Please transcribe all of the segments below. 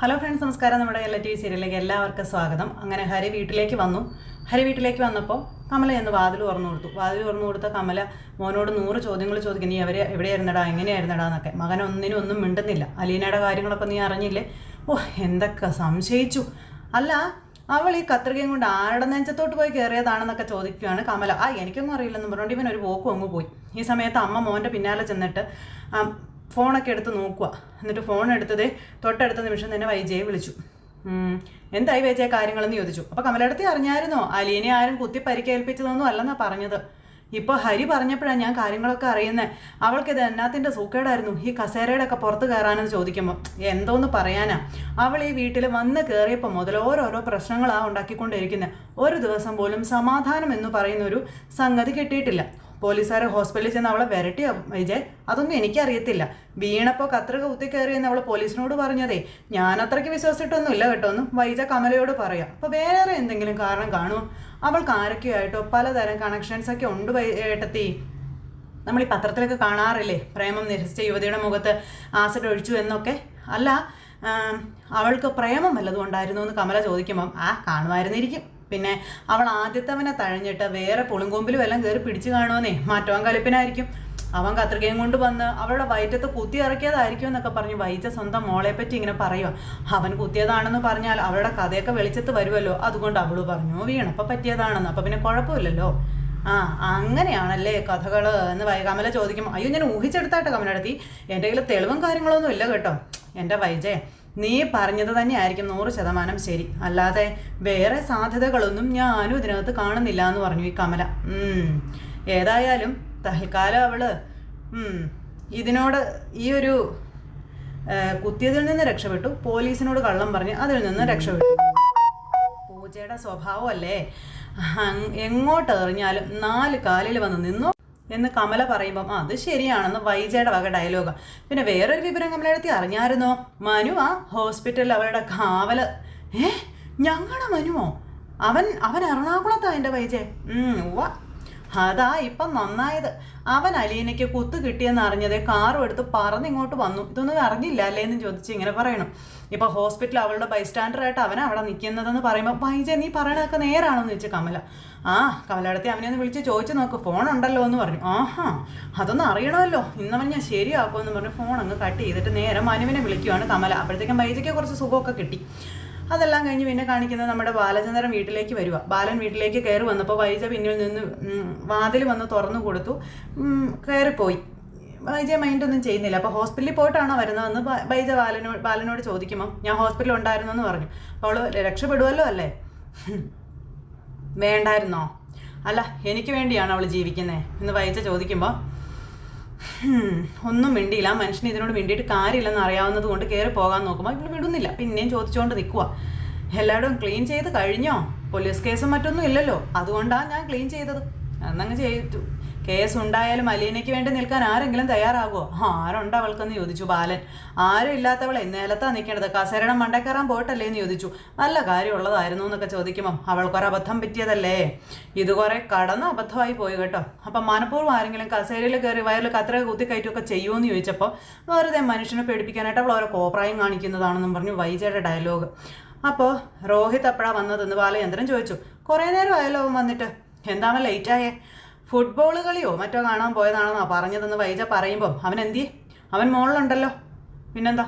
Hello friends, നമസ്കാരം. നമ്മുടെ LTV സീരിയലിലേക്ക് എല്ലാവർക്കും സ്വാഗതം. അങ്ങനെ ഹരി വീട്ടിലേക്ക് വന്നു. ഹരി വീട്ടിലേക്ക് വന്നപ്പോൾ കമല എന്ന് വാതിൽ തുറന്നു കൊടുത്തു. വാതിൽ തുറന്നു കൊടുത്ത കമല മോനോട് 100 ചോദ്യങ്ങൾ ചോദിക്കും. നീ എവിടെയായിരുന്നടാ, എങ്ങനെയായിരുന്നടാ എന്നൊക്കെ. മകൻ ഒന്നും മിണ്ടുന്നില്ല. അലീനയുടെ കാര്യങ്ങളൊക്കെ നീ അറിഞ്ഞില്ലേ? ഓ, എന്തൊക്കെ സംശയിച്ചു. അല്ല, അവൾ ഈ കത്രികയും കൊണ്ട് ആരുടെ നെഞ്ചത്തോട്ട് പോയി കയറിയതാണെന്നൊക്കെ ചോദിക്കുകയാണ് കമല. എനിക്കൊന്നും അറിയില്ലെന്ന് പറഞ്ഞുകൊണ്ട് ഇവൻ ഒരു പോക്കും അങ്ങ് പോയി. ഈ സമയത്ത് അമ്മ മോൻ്റെ പിന്നാലെ ചെന്നിട്ട് ഫോണൊക്കെ എടുത്ത് നോക്കുക. എന്നിട്ട് ഫോൺ എടുത്തത് തൊട്ടടുത്ത നിമിഷം തന്നെ വൈജയെ വിളിച്ചു. എന്തായി വൈജയ കാര്യങ്ങളെന്ന് ചോദിച്ചു. അപ്പോൾ കമലടുത്ത് അറിഞ്ഞായിരുന്നോ, അലീനെ ആരും കുത്തി പരിക്കേൽപ്പിച്ചതൊന്നും അല്ലെന്നാണ് പറഞ്ഞത്. ഇപ്പോൾ ഹരി പറഞ്ഞപ്പോഴാണ് ഞാൻ കാര്യങ്ങളൊക്കെ അറിയുന്നത്. അവൾക്കിത് എന്നാത്തിൻ്റെ സൂക്കേടായിരുന്നു ഈ കസേരയുടെ ഒക്കെ പുറത്ത് കയറാനെന്ന് ചോദിക്കുമ്പോൾ എന്തോന്ന് പറയാനാ. അവൾ ഈ വീട്ടിൽ വന്ന് കയറിയപ്പോൾ മുതൽ ഓരോരോ പ്രശ്നങ്ങളാണ് ഉണ്ടാക്കിക്കൊണ്ടിരിക്കുന്നത്. ഒരു ദിവസം പോലും സമാധാനം എന്ന് പറയുന്നൊരു സംഗതി കിട്ടിയിട്ടില്ല. പോലീസുകാരെ ഹോസ്പിറ്റലിൽ ചെന്ന് അവളെ വരട്ടിയോ വിജയ്? അതൊന്നും എനിക്കറിയത്തില്ല. വീണപ്പോൾ കത്രിക കുത്തി കയറിയെന്ന് അവൾ പോലീസിനോട് പറഞ്ഞതേ ഞാനത്രയ്ക്ക് വിശ്വസിച്ചിട്ടൊന്നുമില്ല കേട്ടോ എന്ന് വൈജ കമലയോട് പറയാം. അപ്പോൾ വേറെ എന്തെങ്കിലും കാരണം കാണുമോ? അവൾക്ക് ആരൊക്കെയായിട്ടോ പലതരം കണക്ഷൻസൊക്കെ ഉണ്ട് ഏട്ടത്തി. നമ്മൾ ഈ പത്രത്തിലൊക്കെ കാണാറില്ലേ, പ്രേമം നിരസിച്ച യുവതിയുടെ മുഖത്ത് ആസിഡ് ഒഴിച്ചു എന്നൊക്കെ. അല്ല, അവൾക്ക് പ്രേമം വല്ലതും ഉണ്ടായിരുന്നു എന്ന് കമല ചോദിക്കുമ്പം കാണുമായിരുന്നിരിക്കും. പിന്നെ അവൾ ആദ്യത്തവനെ തഴഞ്ഞിട്ട് വേറെ പുളുങ്കൊമ്പിലും എല്ലാം കയറി പിടിച്ചു കാണുമെന്നേ. മാറ്റവാൻ കലിപ്പിനായിരിക്കും. അവൻ കത്രികയും കൊണ്ട് വന്ന് അവളുടെ വയറ്റത്ത് കുത്തി ഇറക്കിയതായിരിക്കും എന്നൊക്കെ പറഞ്ഞ് വൈജ സ്വന്തം മോളെ പറ്റി ഇങ്ങനെ പറയുക. അവൻ കുത്തിയതാണെന്ന് പറഞ്ഞാൽ അവളുടെ കഥയൊക്കെ വെളിച്ചത്ത് വരുമല്ലോ. അതുകൊണ്ട് അവള് പറഞ്ഞു വീണപ്പോൾ പറ്റിയതാണെന്ന്. അപ്പം പിന്നെ കുഴപ്പമില്ലല്ലോ. അങ്ങനെയാണല്ലേ കഥകൾ എന്ന് കമല ചോദിക്കും. അയ്യോ, ഞാൻ ഊഹിച്ചെടുത്താട്ടെ കമലടത്തി. എൻ്റെ കയ്യിൽ തെളിവും കാര്യങ്ങളൊന്നും ഇല്ല കേട്ടോ. എൻ്റെ വൈജയെ, നീ പറഞ്ഞത് തന്നെയായിരിക്കും 100% ശരി. അല്ലാതെ വേറെ സാധ്യതകളൊന്നും ഞാനും ഇതിനകത്ത് കാണുന്നില്ല എന്ന് പറഞ്ഞു ഈ കമല. ഏതായാലും തൽക്കാലം അവള് ഇതിനോട് ഈ ഒരു കുത്തിയതിൽ നിന്ന് രക്ഷപ്പെട്ടു. പോലീസിനോട് കള്ളം പറഞ്ഞ് അതിൽ നിന്ന് രക്ഷപ്പെട്ടു. പൂജയുടെ സ്വഭാവമല്ലേ, എങ്ങോട്ട് എറിഞ്ഞാലും 4 കാലിൽ വന്ന് നിന്നു എന്ന് കമല പറയുമ്പം അത് ശരിയാണെന്ന് വൈജയുടെ വക ഡയലോഗാണ്. പിന്നെ വേറൊരു വിവരം കമലയെടുത്തി അറിഞ്ഞായിരുന്നോ? മനു ഹോസ്പിറ്റലിൽ അവളുടെ കാവല്. ഞങ്ങളുടെ മനുവോ? അവൻ എറണാകുളത്താണ് എൻ്റെ വൈജയെ. ഉവ്വ, അതാ ഇപ്പം നന്നായത്. അവൻ അലീനയ്ക്ക് കുത്തു കിട്ടിയെന്ന് അറിഞ്ഞതേ കാറും എടുത്ത് പറന്നിങ്ങോട്ട് വന്നു. ഇതൊന്നും അറിഞ്ഞില്ല അല്ലേ എന്ന് ചോദിച്ച് ഇങ്ങനെ പറയണം. ഇപ്പോൾ ഹോസ്പിറ്റലിൽ അവളുടെ ബൈസ്റ്റാൻഡറായിട്ട് അവനാണ് അവിടെ നിൽക്കുന്നതെന്ന് പറയുമ്പോൾ വൈജയ നീ പറയണതൊക്കെ നേരാണോ എന്ന് ചോദിച്ചു കമല. കമലടത്തി അവനെ ഒന്ന് വിളിച്ച് ചോദിച്ചു നോക്ക്, ഫോൺ ഉണ്ടല്ലോ എന്ന് പറഞ്ഞു. അതൊന്നും അറിയണമല്ലോ, ഇന്നവൻ ഞാൻ ശരിയാക്കുമെന്ന് പറഞ്ഞു ഫോൺ അങ്ങ് കട്ട് ചെയ്തിട്ട് നേരെ മനുവിനെ വിളിക്കുകയാണ് കമല. അപ്പോഴത്തേക്കും വൈജയ്ക്ക് കുറച്ച് സുഖമൊക്കെ കിട്ടി. അതെല്ലാം കഴിഞ്ഞ് പിന്നെ കാണിക്കുന്നത് നമ്മുടെ ബാലചന്ദ്രൻ വീട്ടിലേക്ക് വരിക. ബാലൻ വീട്ടിലേക്ക് കയറി വന്നപ്പോൾ വൈജ പിന്നിൽ നിന്ന് വാതിൽ വന്ന് തുറന്നു കൊടുത്തു. കയറിപ്പോയി. വൈജയ മൈൻഡൊന്നും ചെയ്യുന്നില്ല. അപ്പോൾ ഹോസ്പിറ്റലിൽ പോയിട്ടാണോ വരുന്നതെന്ന് വൈജ ബാലനോട് ചോദിക്കുമ്പോൾ ഞാൻ ഹോസ്പിറ്റലിൽ ഉണ്ടായിരുന്നു എന്ന് പറഞ്ഞു. അപ്പോൾ അവൾ രക്ഷപ്പെടുമല്ലോ അല്ലേ? വേണ്ടായിരുന്നോ? അല്ല, എനിക്ക് വേണ്ടിയാണ് അവൾ ജീവിക്കുന്നത് എന്ന് വൈജ ചോദിക്കുമ്പോൾ ഒന്നും മിണ്ടിയില്ല. മനുഷ്യന് ഇതിനോട് മിണ്ടിയിട്ട് കാര്യമില്ലെന്ന് അറിയാവുന്നത് കൊണ്ട് കയറി പോകാൻ നോക്കുമ്പോൾ ഇവൾ വിടുന്നില്ല. പിന്നെയും ചോദിച്ചുകൊണ്ട് നിൽക്കുക. എല്ലായിടും ക്ലീൻ ചെയ്ത് കഴിഞ്ഞോ? പോലീസ് കേസും മറ്റൊന്നും ഇല്ലല്ലോ, അതുകൊണ്ടാണ് ഞാൻ ക്ലീൻ ചെയ്തത് എന്നങ്ങ് ചെയ്തു. കേസ് ഉണ്ടായാലും അലീനയ്ക്ക് വേണ്ടി നിൽക്കാൻ ആരെങ്കിലും തയ്യാറാകുമോ? ആരുണ്ട് അവൾക്കെന്ന് ചോദിച്ചു ബാലൻ. ആരും ഇല്ലാത്തവളെ നേലത്താ നിൽക്കേണ്ടത്, കസേരയുടെ മണ്ടക്കയറാൻ പോയിട്ടല്ലേ എന്ന് ചോദിച്ചു. നല്ല കാര്യമുള്ളതായിരുന്നു എന്നൊക്കെ ചോദിക്കുമ്പം അവൾക്കൊരബദ്ധം പറ്റിയതല്ലേ, ഇത് കുറെ കടന്ന അബദ്ധമായി പോയി കേട്ടോ. അപ്പം മനഃപൂർവ്വം ആരെങ്കിലും കസേരയിൽ കയറി വയറിൽ കത്രിക കുത്തിക്കയറ്റുമൊക്കെ ചെയ്യുമെന്ന് ചോദിച്ചപ്പോൾ വെറുതെ മനുഷ്യനെ പേടിപ്പിക്കാനായിട്ട് അവൾ ഓരോ കോപ്രായം കാണിക്കുന്നതാണെന്നും പറഞ്ഞു വൈജയുടെ ഡയലോഗ്. അപ്പോൾ രോഹിത് എപ്പോഴാണ് വന്നതെന്ന് ബാലചന്ദ്രൻ ചോദിച്ചു. കുറേ നേരം ആയല്ലോ അവൻ വന്നിട്ട്, എന്താ ലേറ്റായേ? ഫുട്ബോൾ കളിയോ മറ്റോ കാണാൻ പോയതാണെന്നാ പറഞ്ഞതെന്ന് വൈജ പറയുമ്പം അവൻ എന്തിയെ? അവൻ മോളിലുണ്ടല്ലോ, പിന്നെന്താ?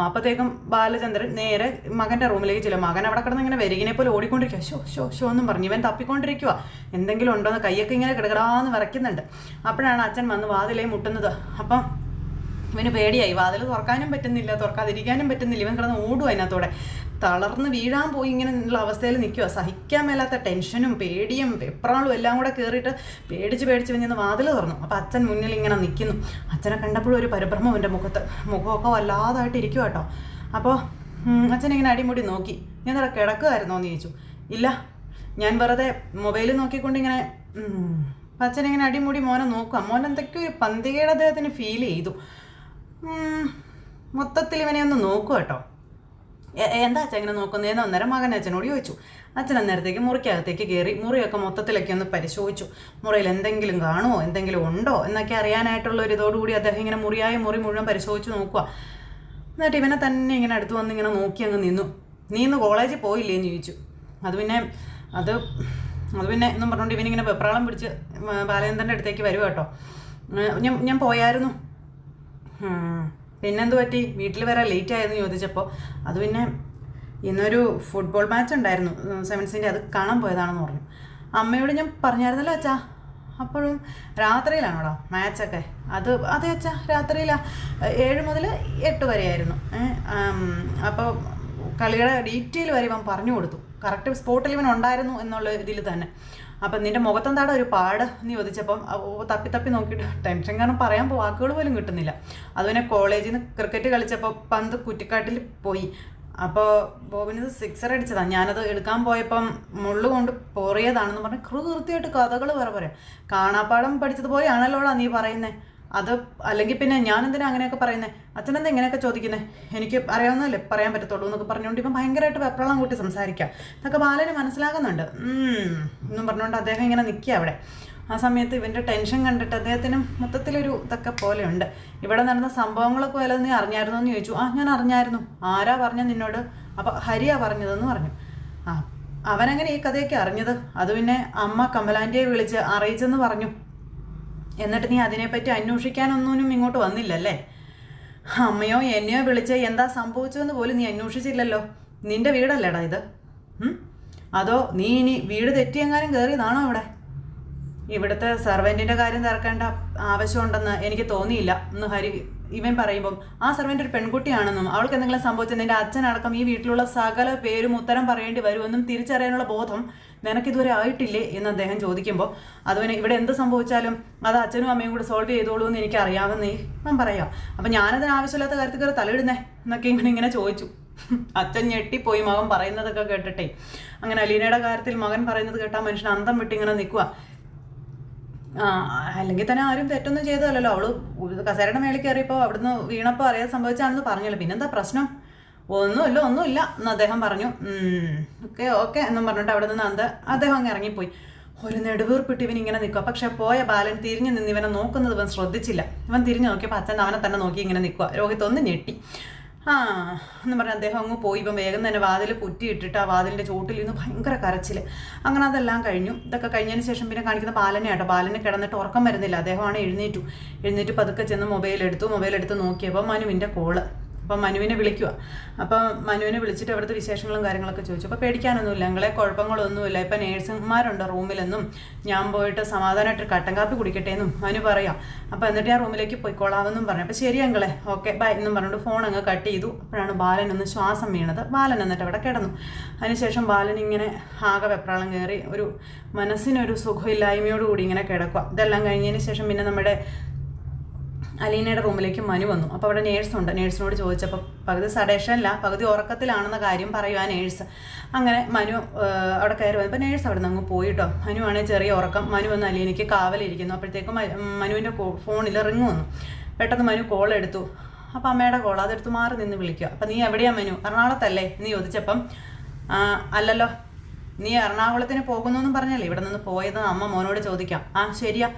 അപ്പോഴത്തേക്കും ബാലചന്ദ്രൻ നേരെ മകൻ്റെ റൂമിലേക്ക് ചെല്ലും. മകൻ അവിടെ കിടന്ന് ഇങ്ങനെ വരികിനെ പോലെ ഓടിക്കൊണ്ടിരിക്കുക. ഷോ എന്നും പറഞ്ഞു ഇവൻ തപ്പിക്കൊണ്ടിരിക്കുക. എന്തെങ്കിലും ഉണ്ടോയെന്ന് കയ്യൊക്കെ ഇങ്ങനെ കിടകിടാന്ന് വിറയ്ക്കുന്നുണ്ട്. അപ്പോഴാണ് അച്ഛൻ വന്ന് വാതിലേ മുട്ടുന്നത്. അപ്പം ഇവന് പേടിയായി. വാതിൽ തുറക്കാനും പറ്റുന്നില്ല, തുറക്കാതിരിക്കാനും പറ്റുന്നില്ല. ഇവൻ കിടന്ന് ഓടുക അതിനകത്തോടെ. തളർന്ന് വീഴാൻ പോയി ഇങ്ങനെ ഉള്ള അവസ്ഥയിൽ നിൽക്കുക. സഹിക്കാൻ മേലാത്ത ടെൻഷനും പേടിയും വെപ്രാളും എല്ലാം കൂടെ കയറിയിട്ട് പേടിച്ച് വന്ന് വാതിൽ തുറന്നു. അപ്പോൾ അച്ഛൻ മുന്നിൽ ഇങ്ങനെ നിൽക്കുന്നു. അച്ഛനെ കണ്ടപ്പോഴും ഒരു പരിഭ്രമം എൻ്റെ മുഖമൊക്കെ വല്ലാതായിട്ട് ഇരിക്കുക കേട്ടോ. അപ്പോൾ അച്ഛൻ ഇങ്ങനെ അടിമുടി നോക്കി. ഞാൻ നിറ കിടക്കുമായിരുന്നോ എന്ന് ചോദിച്ചു. ഇല്ല, ഞാൻ വെറുതെ മൊബൈൽ നോക്കിക്കൊണ്ടിങ്ങനെ. അച്ഛനിങ്ങനെ അടിമുടി മോനെ നോക്കുക. മോൻ എന്തൊക്കെയോ ഒരു പന്തികയുടെ അദ്ദേഹത്തിന് ഫീൽ ചെയ്തു. മൊത്തത്തിൽ ഇവനെ ഒന്ന് നോക്കുക കേട്ടോ. എന്താ അച്ഛൻ ഇങ്ങനെ നോക്കുന്നതെന്ന് അന്നേരം മകൻ അച്ഛനോട് ചോദിച്ചു. അച്ഛൻ അന്നേരത്തേക്ക് മുറിക്കകത്തേക്ക് കയറി മുറിയൊക്കെ മൊത്തത്തിലൊക്കെ ഒന്ന് പരിശോധിച്ചു. മുറിയിൽ എന്തെങ്കിലും കാണുമോ, എന്തെങ്കിലും ഉണ്ടോ എന്നൊക്കെ അറിയാനായിട്ടുള്ള ഒരു ഇതോടുകൂടി അദ്ദേഹം ഇങ്ങനെ മുറി മുഴുവൻ പരിശോധിച്ച് നോക്കുക. എന്നിട്ട് ഇവനെ തന്നെ ഇങ്ങനെ അടുത്ത് വന്ന് ഇങ്ങനെ നോക്കി അങ്ങ് നിന്നു. നീ ഇന്ന് കോളേജിൽ പോയില്ലേന്ന് ചോദിച്ചു. അത് പിന്നെ എന്നും പറഞ്ഞുകൊണ്ട് ഇവനിങ്ങനെ വെപ്രാളം പിടിച്ച് ബാലചന്ദ്രൻ്റെ അടുത്തേക്ക് വരുക കേട്ടോ. ഞാൻ പോയായിരുന്നു. പിന്നെന്ത് പറ്റി, വീട്ടിൽ വരാൻ ലേറ്റ് ആയെന്ന് ചോദിച്ചപ്പോൾ അത് പിന്നെ ഇന്നൊരു ഫുട്ബോൾ മാച്ച് ഉണ്ടായിരുന്നു സെവൻസിൻ്റെ, അത് കാണാൻ പോയതാണെന്ന് പറഞ്ഞു. അമ്മയോട് ഞാൻ പറഞ്ഞായിരുന്നല്ലോ അച്ഛാ. അപ്പോഴും രാത്രിയിലാണോടാ മാച്ചൊക്കെ? അതെ അച്ഛാ, രാത്രിയിലാണ്. 7 മുതൽ 8 വരെയായിരുന്നു. അപ്പോൾ കളിയുടെ ഡീറ്റെയിൽ വരെ ഇവൻ പറഞ്ഞു കൊടുത്തു. കറക്റ്റ് സ്പോട്ടിൽ ഇവൻ ഉണ്ടായിരുന്നു എന്നുള്ള ഇതിൽ തന്നെ. അപ്പം നിൻ്റെ മുഖത്തെന്താടാ ഒരു പാട് എന്ന് ചോദിച്ചപ്പം തപ്പി നോക്കിയിട്ട് ടെൻഷൻ കാരണം പറയാൻ വാക്കുകൾ പോലും കിട്ടുന്നില്ല. അതുപിന്നെ കോളേജിൽ നിന്ന് ക്രിക്കറ്റ് കളിച്ചപ്പോൾ പന്ത് കുറ്റിക്കാട്ടിൽ പോയി. അപ്പോൾ ബോബിന് 6 അടിച്ചതാണ്. ഞാനത് എടുക്കാൻ പോയപ്പം മുള്ളുകൊണ്ട് പൊറിയതാണെന്ന് പറഞ്ഞ് കൃത്യമായിട്ട് കഥകൾ പറയാം. കാണാപ്പാടം പഠിച്ചതുപോലെയാണല്ലോടാ നീ പറയുന്നത്. അത് അല്ലെങ്കിൽ പിന്നെ ഞാനെന്തിനാ അങ്ങനെയൊക്കെ പറയുന്നത്? അച്ഛനെന്താ ഇങ്ങനെയൊക്കെ ചോദിക്കുന്നത്? എനിക്ക് അറിയാവുന്നതല്ലേ പറയാൻ പറ്റത്തുള്ളൂ എന്നൊക്കെ പറഞ്ഞുകൊണ്ട് ഇപ്പം ഭയങ്കരമായിട്ട് വെപ്രാളം കൂട്ടി സംസാരിക്കാം. ഇതൊക്കെ ബാലന് മനസ്സിലാകുന്നുണ്ട് എന്നും പറഞ്ഞുകൊണ്ട് അദ്ദേഹം ഇങ്ങനെ നിൽക്കുക അവിടെ. ആ സമയത്ത് ഇവൻ്റെ ടെൻഷൻ കണ്ടിട്ട് അദ്ദേഹത്തിന് മൊത്തത്തിലൊരു ഇതൊക്കെ പോലെയുണ്ട്. ഇവിടെ നടന്ന സംഭവങ്ങളൊക്കെ വല്ലതും നീ അറിഞ്ഞായിരുന്നോ എന്ന് ചോദിച്ചു. ഞാൻ അറിഞ്ഞായിരുന്നു. ആരാ പറഞ്ഞത് നിന്നോട്? അപ്പോൾ ഹരിയാ പറഞ്ഞതെന്ന് പറഞ്ഞു. അവനങ്ങനെ ഈ കഥയൊക്കെ അറിഞ്ഞത്? അത് പിന്നെ അമ്മ കമലാൻ്റിയെ വിളിച്ച് അറിയിച്ചെന്ന് പറഞ്ഞു. എന്നിട്ട് നീ അതിനെപ്പറ്റി അന്വേഷിക്കാനൊന്നും ഇങ്ങോട്ട് വന്നില്ലല്ലേ? അമ്മയോ എന്നെയോ വിളിച്ച് എന്താ സംഭവിച്ചതെന്ന് പോലും നീ അന്വേഷിച്ചില്ലല്ലോ. നിൻ്റെ വീടല്ലേടാ ഇത്? അതോ നീ ഇനി വീട് തെറ്റിയെങ്ങാനും കയറിയതാണോ ഇവിടെ? ഇവിടുത്തെ സെർവൻറ്റിൻ്റെ കാര്യം തിരക്കേണ്ട ആവശ്യമുണ്ടെന്ന് എനിക്ക് തോന്നിയില്ല എന്ന് ഇവൻ പറയുമ്പം ആ സെർവൻ്റ് ഒരു പെൺകുട്ടിയാണെന്നും അവൾക്ക് എന്തെങ്കിലും സംഭവിച്ചാൽ നിൻ്റെ അച്ഛനടക്കം ഈ വീട്ടിലുള്ള സകല പേരും ഉത്തരം പറയേണ്ടി വരുമെന്നും തിരിച്ചറിയാനുള്ള ബോധം നിനക്കിതുവരെ ആയിട്ടില്ലേ എന്ന് അദ്ദേഹം ചോദിക്കുമ്പോൾ അതുപോലെ ഇവിടെ എന്ത് സംഭവിച്ചാലും അത് അച്ഛനും അമ്മയും കൂടെ സോൾവ് ചെയ്തോളൂ എന്ന് എനിക്ക് അറിയാമെന്നേ ഞാൻ പറയാം. അപ്പം ഞാനതിന് ആവശ്യമില്ലാത്ത കാര്യത്തിൽ കയറി തലയിടുന്നേ എന്നൊക്കെ ഇങ്ങനെ ചോദിച്ചു. അച്ഛൻ ഞെട്ടിപ്പോയി മകൻ പറയുന്നതൊക്കെ കേട്ടിട്ടേ. അങ്ങനെ അലീനയുടെ കാര്യത്തിൽ മകൻ പറയുന്നത് കേട്ടാൽ മനുഷ്യൻ അന്തം വിട്ടിങ്ങനെ നിൽക്കുക. അല്ലെങ്കിൽ തന്നെ ആരും തെറ്റൊന്നും ചെയ്തതല്ലോ. അവള് കസേരയുടെ മേളിൽ കയറിയപ്പോൾ അവിടുന്ന് വീണപ്പോൾ അറിയാതെ സംഭവിച്ചാണെന്ന് പറഞ്ഞല്ലോ. പിന്നെന്താ പ്രശ്നം? ഒന്നുമില്ല എന്ന് അദ്ദേഹം പറഞ്ഞു. ഓക്കെ എന്നും പറഞ്ഞിട്ട് അവിടെ നിന്ന് അദ്ദേഹം അങ്ങ് ഇറങ്ങിപ്പോയി. ഒരു നെടുവീർപ്പിട്ട് ഇവൻ ഇങ്ങനെ നിൽക്കുക. പക്ഷെ പോയ ബാലൻ തിരിഞ്ഞു നിന്ന് ഇവനെ നോക്കുന്നത് ഇവൻ ശ്രദ്ധിച്ചില്ല. ഇവൻ തിരിഞ്ഞു നോക്കിയപ്പോൾ അച്ഛൻ അവനെ തന്നെ നോക്കി ഇങ്ങനെ നിൽക്കുക. രോഹിത് ഒന്ന് ഞെട്ടി. എന്ന് പറഞ്ഞാൽ അദ്ദേഹം അങ്ങ് പോയി. ഇപ്പം വേഗം തന്നെ വാതിൽ കുറ്റിയിട്ടിട്ട് ആ വാതിലിൻ്റെ ചോട്ടിൽ നിന്ന് ഭയങ്കര കരച്ചിൽ. അങ്ങനെ അതെല്ലാം കഴിഞ്ഞു. ഇതൊക്കെ കഴിഞ്ഞതിന് ശേഷം പിന്നെ കാണിക്കുന്ന ബാലനെ ആട്ടോ. ബാലന് കിടന്നിട്ട് ഉറക്കം വരുന്നില്ല. അദ്ദേഹമാണ് എഴുന്നേറ്റ് പതുക്കെ ചെന്ന് മൊബൈലെടുത്ത് നോക്കിയപ്പോൾ മനുവിൻ്റെ കോള്. അപ്പം മനുവിനെ വിളിക്കുക. അപ്പം മനുവിനെ വിളിച്ചിട്ട് അവിടുത്തെ വിശേഷങ്ങളും കാര്യങ്ങളൊക്കെ ചോദിച്ചു. അപ്പോൾ പേടിക്കാനൊന്നുമില്ല, ഞങ്ങളെ കുഴപ്പങ്ങളൊന്നുമില്ല, ഇപ്പം നേഴ്സുമാരുണ്ട് റൂമിലെന്നും ഞാൻ പോയിട്ട് സമാധാനമായിട്ട് കട്ടൻ കാപ്പി കുടിക്കട്ടെ എന്നും മനു പറയാം. അപ്പോൾ എന്നിട്ട് ഞാൻ റൂമിലേക്ക് പോയിക്കോളാമെന്നും പറഞ്ഞു. അപ്പോൾ ശരി ഞങ്ങളെ ഓക്കെ ബൈ എന്നും പറഞ്ഞിട്ട് ഫോൺ അങ്ങ് കട്ട് ചെയ്തു. അപ്പോഴാണ് ബാലൻ ഒന്ന് ശ്വാസം വീണത്. ബാലൻ എന്നിട്ട് അവിടെ കിടന്നു. അതിനുശേഷം ബാലൻ ഇങ്ങനെ ആകെ വെപ്രാളം കയറി ഒരു മനസ്സിനൊരു സുഖമില്ലായ്മയോടുകൂടി ഇങ്ങനെ കിടക്കുക. ഇതെല്ലാം കഴിഞ്ഞതിന് ശേഷം പിന്നെ നമ്മുടെ അലീനയുടെ റൂമിലേക്ക് മനു വന്നു. അപ്പോൾ അവിടെ നേഴ്സുണ്ട്. നേഴ്സിനോട് ചോദിച്ചപ്പോൾ പകുതി സഡേഷനില്ല, പകുതി ഉറക്കത്തിലാണെന്ന കാര്യം പറയുക നേഴ്സ്. അങ്ങനെ മനു അവിടെ കയറി വന്നപ്പോൾ നേഴ്സ് അവിടെ നിന്ന് അങ്ങ് പോയിട്ടോ. മനു ആണെങ്കിൽ ചെറിയ ഉറക്കം. മനു വന്ന് അലീനയ്ക്ക് കാവലിരിക്കുന്നു. അപ്പോഴത്തേക്കും മനുവിൻ്റെ ഫോണിൽ റിങ് വന്നു. പെട്ടെന്ന് മനു കോൾ എടുത്തു. അപ്പോൾ അമ്മയുടെ കോൾ അതെടുത്ത് മാറി നിന്ന് വിളിക്കുക. അപ്പോൾ നീ എവിടെയാ മനു? എറണാകുളത്തല്ലേ എന്ന് ചോദിച്ചപ്പം അല്ലല്ലോ, നീ എറണാകുളത്തിന് പോകുന്നു എന്നും പറഞ്ഞല്ലേ ഇവിടെ നിന്ന് പോയത് അമ്മ മോനോട് ചോദിക്കാം. ശരിയാ,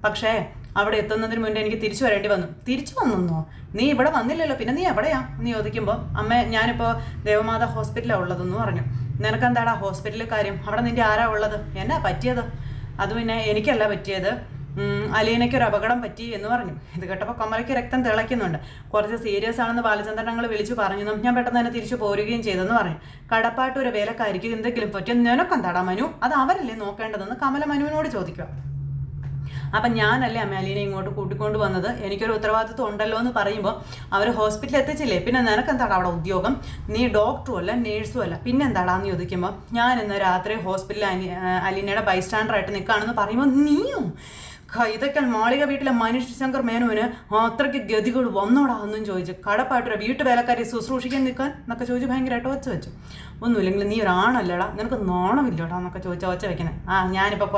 പക്ഷേ അവിടെ എത്തുന്നതിന് മുന്നേ എനിക്ക് തിരിച്ചു വരേണ്ടി വന്നു. തിരിച്ചു വന്നോ? നീ ഇവിടെ വന്നില്ലല്ലോ, പിന്നെ നീ എവിടെയാ എന്ന് ചോദിക്കുമ്പോൾ അമ്മ ഞാനിപ്പോൾ ദേവമാത ഹോസ്പിറ്റലാണ് ഉള്ളതെന്ന് പറഞ്ഞു. നിനക്കെന്താടാ ഹോസ്പിറ്റലിൽ കാര്യം? അവിടെ നിൻ്റെ ആരാ ഉള്ളത്? എന്നാ പറ്റിയത്? അത് പിന്നെ എനിക്കല്ല പറ്റിയത്, അലീനയ്ക്കൊരു അപകടം പറ്റി എന്ന് പറഞ്ഞു. ഇത് കേട്ടപ്പോൾ കമലയ്ക്ക് രക്തം തിളയ്ക്കുന്നുണ്ട്. കുറച്ച് സീരിയസ് ആണെന്ന് ബാലചന്ദ്രനങ്ങൾ വിളിച്ചു പറഞ്ഞു. ഞാൻ പെട്ടെന്ന് തന്നെ തിരിച്ചു പോരുകയും ചെയ്തെന്ന് പറഞ്ഞു. കടപ്പാട്ടൊരു വേലക്കാരിക്ക് എന്തെങ്കിലും പറ്റിയ നിനക്കെന്താടാ മനു? അത് അവരല്ലേ നോക്കേണ്ടതെന്ന് കമല മനുവിനോട് ചോദിക്കുക. അപ്പം ഞാനല്ലേ അമ്മ അലീനെ ഇങ്ങോട്ട് കൂട്ടിക്കൊണ്ട് വന്നത്, എനിക്കൊരു ഉത്തരവാദിത്വം ഉണ്ടല്ലോ എന്ന് പറയുമ്പോൾ അവർ ഹോസ്പിറ്റലിൽ എത്തിച്ചില്ലേ, പിന്നെ നിനക്കെന്താടാ അവിടെ ഉദ്യോഗം? നീ ഡോക്ടറും അല്ല നേഴ്സും അല്ല, പിന്നെ എന്താടാന്ന് ചോദിക്കുമ്പോൾ ഞാൻ ഇന്ന് രാത്രി ഹോസ്പിറ്റലിൽ അലീനയുടെ ബൈസ്റ്റാൻഡറായിട്ട് നിൽക്കുകയാണെന്ന് പറയുമ്പോൾ നീയോ? ഇതൊക്കെ മാളിക വീട്ടിലെ മനുഷ്യശങ്കർ മേനോന് അത്രയ്ക്ക് ഗതികൾ വന്നോടാ എന്നും ചോദിച്ചു. കടപ്പായിട്ടൊരു വീട്ടു വേലക്കാരെ ശുശ്രൂഷിക്കാൻ നിൽക്കാൻ എന്നൊക്കെ ചോദിച്ചു. ഭയങ്കരമായിട്ട് ഒച്ച വെച്ചു. ഒന്നുമില്ലെങ്കിൽ നീ ഒരാണല്ലേടാ, നിനക്ക് നാണമില്ലോടാ എന്നൊക്കെ ചോദിച്ചാൽ ഒച്ച വെക്കുന്നത്. ഞാനിപ്പോൾ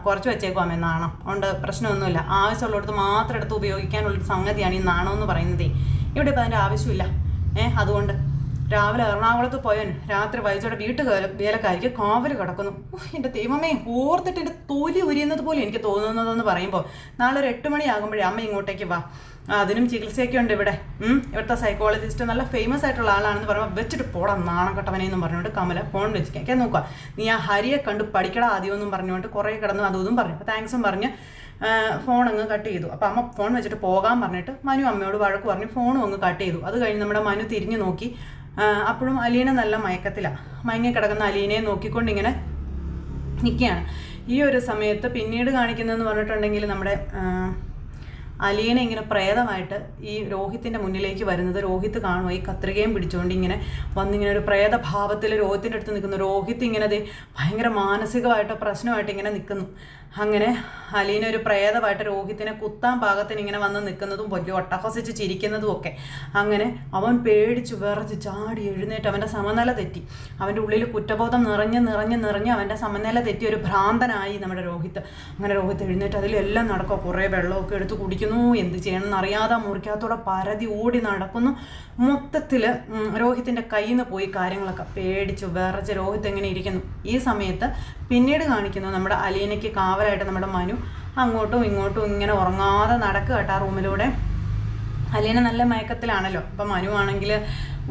കുറച്ച് വെച്ചേക്കുവാമേ നാണം ഉണ്ട്, പ്രശ്നമൊന്നുമില്ല, ആവശ്യമുള്ളിടത്ത് മാത്രം എടുത്ത് ഉപയോഗിക്കാനുള്ളൊരു സംഗതിയാണ് ഈ നാണം എന്ന് പറയുന്നത്. ഇവിടെ ഇപ്പോൾ അതിൻ്റെ ആവശ്യമില്ല. അതുകൊണ്ട് രാവിലെ എറണാകുളത്ത് പോയവൻ രാത്രി വൈകിട്ടോടെ വേലക്കാരിക്ക് കാവല് കിടക്കുന്നു. എൻ്റെ ദൈവമേ, ഓർത്തിട്ട് എൻ്റെ തൊലി ഉരിയുന്നത് പോലെ എനിക്ക് തോന്നുന്നതെന്ന് പറയുമ്പോൾ നാളെ ഒരു 8 മണിയാകുമ്പോഴേ അമ്മ ഇങ്ങോട്ടേക്ക് വാ, അതിനും ചികിത്സയൊക്കെ ഉണ്ട് ഇവിടെ. ഇവിടുത്തെ സൈക്കോളജിസ്റ്റ് നല്ല ഫേമസ് ആയിട്ടുള്ള ആളാണെന്ന് പറയുമ്പോൾ വെച്ചിട്ട് പോടാ നാണക്കെട്ടവനെന്നും പറഞ്ഞുകൊണ്ട് കമല ഫോൺ വെച്ചിരിക്കാൻ നോക്കുക. നീ ആ ഹരിയെ കണ്ട് പഠിക്കടാ ആദ്യമൊന്നും പറഞ്ഞുകൊണ്ട് കുറേ കിടന്നു അതും പറഞ്ഞു. അപ്പോൾ താങ്ക്സും പറഞ്ഞ് ഫോൺ അങ്ങ് കട്ട് ചെയ്തു. അപ്പോൾ അമ്മ ഫോൺ വെച്ചിട്ട് പോകാൻ പറഞ്ഞിട്ട് മനു അമ്മയോട് വഴക്ക് പറഞ്ഞ് ഫോണും അങ്ങ് കട്ട് ചെയ്തു. അത് കഴിഞ്ഞ് നമ്മുടെ മനു തിരിഞ്ഞു നോക്കി. അപ്പോഴും അലീന നല്ല മയക്കത്തിലാണ്. മയങ്ങി കിടക്കുന്ന അലീനയെ നോക്കിക്കൊണ്ടിങ്ങനെ നിൽക്കുകയാണ്. ഈ ഒരു സമയത്ത് പിന്നീട് കാണിക്കുന്നതെന്ന് പറഞ്ഞിട്ടുണ്ടെങ്കിൽ നമ്മുടെ അലീന ഇങ്ങനെ പ്രേതമായിട്ട് ഈ രോഹിത്തിൻ്റെ മുന്നിലേക്ക് വരുന്നത് രോഹിത്ത് കാണുമോ ഈ കത്രികയും പിടിച്ചുകൊണ്ട് ഇങ്ങനെ വന്നിങ്ങനെ ഒരു പ്രേതഭാവത്തിൽ രോഹിത്തിൻ്റെ അടുത്ത് നിൽക്കുന്നു. രോഹിത്ത് ഇങ്ങനെ ഭയങ്കര മാനസികമായിട്ട് പ്രശ്നമായിട്ട് ഇങ്ങനെ നിൽക്കുന്നു. അങ്ങനെ അലീന ഒരു പ്രേതമായിട്ട് രോഹിത്തിനെ കുത്താൻ പാകത്തിന് ഇങ്ങനെ വന്ന് നിൽക്കുന്നതും വലിയ ഒട്ടഹസിച്ച് ചിരിക്കുന്നതും ഒക്കെ. അങ്ങനെ അവൻ പേടിച്ച് വിറച്ച് ചാടി എഴുന്നേറ്റ് അവൻ്റെ സമനില തെറ്റി. അവൻ്റെ ഉള്ളിൽ കുറ്റബോധം നിറഞ്ഞ് അവൻ്റെ സമനില തെറ്റി ഒരു ഭ്രാന്തനായി നമ്മുടെ രോഹിത്ത്. അങ്ങനെ രോഹിത്ത് എഴുന്നേറ്റ് അതിലെല്ലാം നടക്കുക. കുറേ വെള്ളമൊക്കെ എടുത്ത് കുടിക്കുന്നു. എന്ത് ചെയ്യണമെന്ന് അറിയാതെ മുറിക്കകത്തൂടെ പരതി ഓടി നടക്കുന്നു. മൊത്തത്തിൽ രോഹിത്തിൻ്റെ കയ്യിൽ നിന്ന് പോയി കാര്യങ്ങളൊക്കെ. പേടിച്ച് വിറച്ച് രോഹിത്ത് എങ്ങനെ ഇരിക്കുന്നു. ഈ സമയത്ത് പിന്നീട് കാണിക്കുന്നു നമ്മുടെ അലീനയ്ക്ക് കാവലായിട്ട് നമ്മുടെ മനു അങ്ങോട്ടും ഇങ്ങോട്ടും ഇങ്ങനെ ഉറങ്ങാതെ നടക്കുക കേട്ടോ ആ റൂമിലൂടെ. അലീന നല്ല മയക്കത്തിലാണല്ലോ. അപ്പം മനു ആണെങ്കിൽ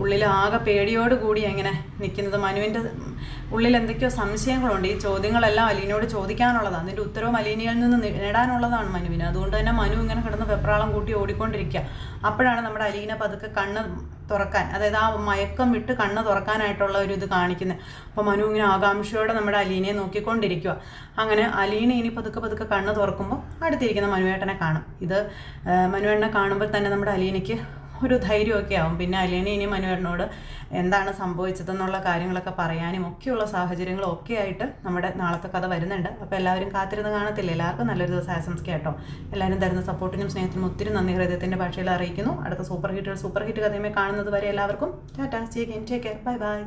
ഉള്ളിൽ ആകെ പേടിയോട് കൂടി ഇങ്ങനെ നിൽക്കുന്നത്. മനുവിൻ്റെ ഉള്ളിൽ എന്തൊക്കെയോ സംശയങ്ങളുണ്ട്. ഈ ചോദ്യങ്ങളെല്ലാം അലീനയോട് ചോദിക്കാനുള്ളതാണ്. അതിൻ്റെ ഉത്തരവും അലീനയിൽ നിന്ന് നേടാനുള്ളതാണ് മനുവിന്. അതുകൊണ്ട് തന്നെ മനു ഇങ്ങനെ കിടന്ന് വെപ്രാളം കൂട്ടി ഓടിക്കൊണ്ടിരിക്കുക. അപ്പോഴാണ് നമ്മുടെ അലീന പതുക്കെ കണ്ണ് തുറക്കാൻ, അതായത് ആ മയക്കം വിട്ട് കണ്ണ് തുറക്കാനായിട്ടുള്ള ഒരു ഇത് കാണിക്കുന്നത്. അപ്പോൾ മനു ഇങ്ങനെ ആകാംക്ഷയോടെ നമ്മുടെ അലീനയെ നോക്കിക്കൊണ്ടിരിക്കുക. അങ്ങനെ അലീന ഇനി പതുക്കെ കണ്ണ് തുറക്കുമ്പോൾ അടുത്തിരിക്കുന്ന മനുവേട്ടനെ കാണും. ഇത് മനുവേട്ടനെ കാണുമ്പോൾ തന്നെ നമ്മുടെ അലീനയ്ക്ക് ഒരു ധൈര്യമൊക്കെ ആവും. പിന്നെ അലീന ഇനി മനുവേട്ടനോട് എന്താണ് സംഭവിച്ചതെന്നുള്ള കാര്യങ്ങളൊക്കെ പറയാനും ഒക്കെയുള്ള സാഹചര്യങ്ങളും ഒക്കെ ആയിട്ട് നമ്മുടെ നാളത്തെ കഥ വരുന്നുണ്ട്. അപ്പോൾ എല്ലാവരും കാത്തിരുന്ന് കാണത്തില്ല. എല്ലാവർക്കും നല്ലൊരു ദിവസം ആശംസിക്കുക കേട്ടോ. എല്ലാവരും തരുന്ന സപ്പോർട്ടിനും സ്നേഹത്തിനും ഒത്തിരി നന്ദി ഹൃദയത്തിൻ്റെ ഭാഷയിൽ അറിയിക്കുന്നു. അടുത്ത സൂപ്പർ ഹിറ്റ് കഥയുമായി കാണുന്നത് വരെ എല്ലാവർക്കും Tata, take care, bye bye.